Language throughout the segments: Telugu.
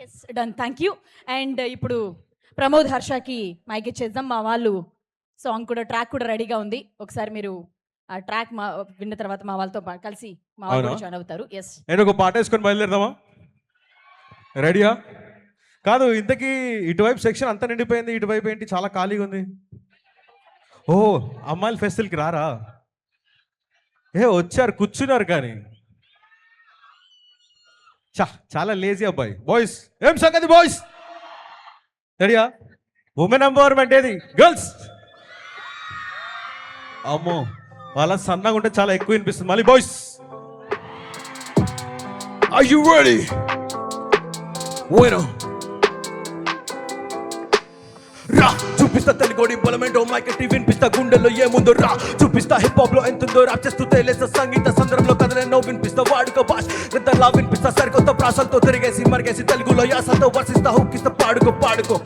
Yes done, thank you. And ఇప్పుడు ప్రమోద్ హర్షకి మైక్ ఇచ్చేద్దాం. మా వాళ్ళు సాంగ్ కూడా ట్రాక్ కూడా రెడీగా ఉంది. ఒకసారి మీరు ఆ ట్రాక్ విన్న తర్వాత మా వాళ్ళతో కలిసి మా వాళ్ళు కూడా జాయిన్ అవుతారు. ఎస్, నేను ఒక పాట వేసుకొని బయలుదేరదామా? రెడీయా? కాదు, ఇంతకీ ఇటువైపు సెక్షన్ అంతా నిండిపోయింది, ఇటువైపు ఏంటి చాలా ఖాళీగా ఉంది? ఓ, అమ్మాయిలు ఫెస్టివల్కి రారా? వచ్చారు, కూర్చున్నారు కానీ చాలా లేజీ అబ్బాయి. బాయ్స్ ఏం సంగతి బాయ్స్? రెడీయా? ఉమెన్ ఎంపవర్మెంట్ ఏది? గర్ల్స్ అమ్మో, వాళ్ళ సన్నగా ఉంటే చాలా ఎక్కువ వినిపిస్తుంది. మళ్ళీ boys, are you ready? Bueno. రా చూపిస్తా తెలుగోడి బలమేంటో, మైకెట్టి వినిపిస్తా గుండెల్లో ఏముందో. రా చూపిస్తా హిప్ హాప్ లో ఎంతుందో, రాప్ చేస్తూ తేలేస్తా సంగీత సందర్భంలో కథలెన్నో వినిపిస్తా. వాడుకో భాష లా వినిపిస్తా, సరికొత్త ప్రాసలతో తిరిగేసి మరిగేసి తెలుగులో యాసలతో వర్షిస్తా. హుక్కిస్తా పాడుకో పాడుకో,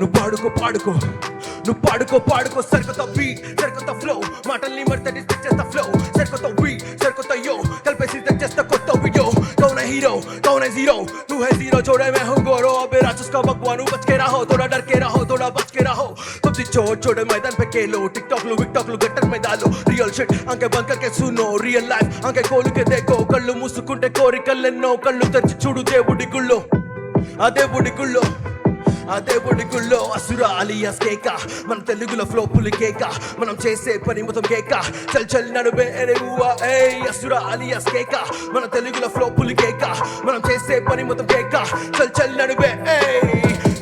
నువ్వు పాడుకో పాడుకో, నువ్వు పాడుకో పాడుకో. సరికొత్త బీట్, సరికొత్త ఫ్లో, మాటల్ని మరితడి తెచ్చేస్తా ఫ్లో. సరికొత్త బీట్, సరికొత్త యో, కలిపేసి తెచ్చేస్తా కొత్త వీడియో. कौन है हीरो, कौन है जीरो? तू है जीरो, छोड़े मैं हूँ गोरो. अबे राक्षस का भगवान बच के रहो, थोड़ा डर के रहो, थोड़ा बच के रहो. तुम सी छोड़े मैदान पे खेलो, टिकटॉक लो विकटॉक लो गटर में डालो. रियल शिट आंखें बंद करके सुनो, रियल लाइफ आंखें खोल के देखो. कళ్ళు మూసుకుంటే కోరికలెన్నో, కళ్ళు తెరిచి చూడు దేవుడి గుళ్ళో. ఆ దేవుడి గుళ్ళో, ఆ దేవుడి గుళ్ళో అసుర అలియాస్ కేక. మన తెలుగులో ఫ్లో పులి కేక, మనం చేసే పని మొత్తం కేక. చల్ చల్ నడువే ఎరేవువా ఏ అసుర అలియాస్ కేక. మన తెలుగులో ఫ్లో పులి కేక, మనం చేసే పని మొత్తం కేక. చల్ చల్ నడువే ఏ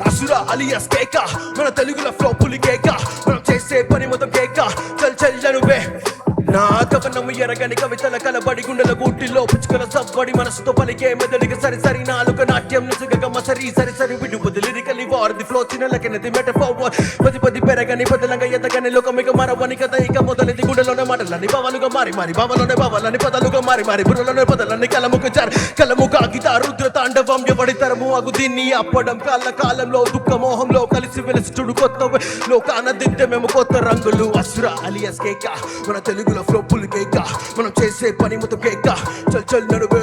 అసుర అలియాస్ కేక. మన తెలుగులో ఫ్లో పులి కేక, మనం చేసే పని మొత్తం కేక. చల్ చల్ నడువే. నా కవనము ఎరగని కవితల కలబడి గుండెల గూటిలో పుచ్చుకల సవ్వడి మనసుతో పలికే మెదడికి సరి సరి నాలుక నాట్యం నిసుగమ్మ సరి సరి సరి విడు లిరికలి వార్ ది ఫ్లో చిన్నలకెనది మెటఫోర్ పది పది పెరగని పదలంగా ఎదగని లోకమిక మరవని కథ ఇక మొదలది గుండెలోనే మాటలని భావాలుగా మారి మారి భావాలోనే భావాలని పదాలుగా మారి మారి బుర్రలోనే పదాలని కలముకు చారు కలముక గిత రుద్ర తాండవం ఎవడి తరము అగు దీన్ని అప్పడం కాళ్ళ కాలంలో దుఃఖ మోహంలో కలిసి వెలిసి చూడు కొత్త లోకాన దిద్దే మేము కొత్త రంగులు. అసుర అలియాస్ కేక, మన తెలుగులో ఫ్లో పులి కేక, మనం చేసే పని మొత్తం కేక. చల్ చల్ నడువే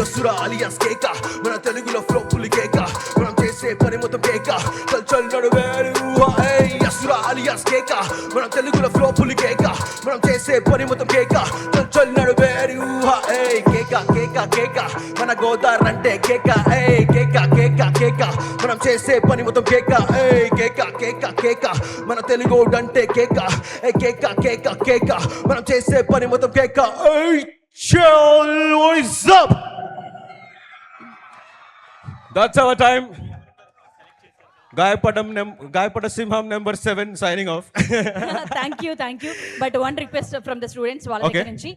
అసుర అలియాస్ కేక. మన తెలుగులో ఫ్లో పులి కేక, మనం చేసే పని మొత్తం కేక. చల్ చల్ నడువే అసుర అలియాస్ కేక. మన తెలుగులో ఫ్లో పులి కేక, మనం చేసే పని మొత్తం కేక. చల్ చల్ నడువే కేక కేక కేక. మన గోదావరి అంటే కేక కేక కేక కేక. మనం చేసే పని మొత్తం కేక కేక కేక కేక. మన తెలుగు అంటే కేక కేక కేక కేక. మనం చేసే పని మొత్తం కేక. What's up? That's our time. గాయపడ సింహం number 7 signing off. Thank you. But one request from the students వాళ్ళ దగ్గర నుంచి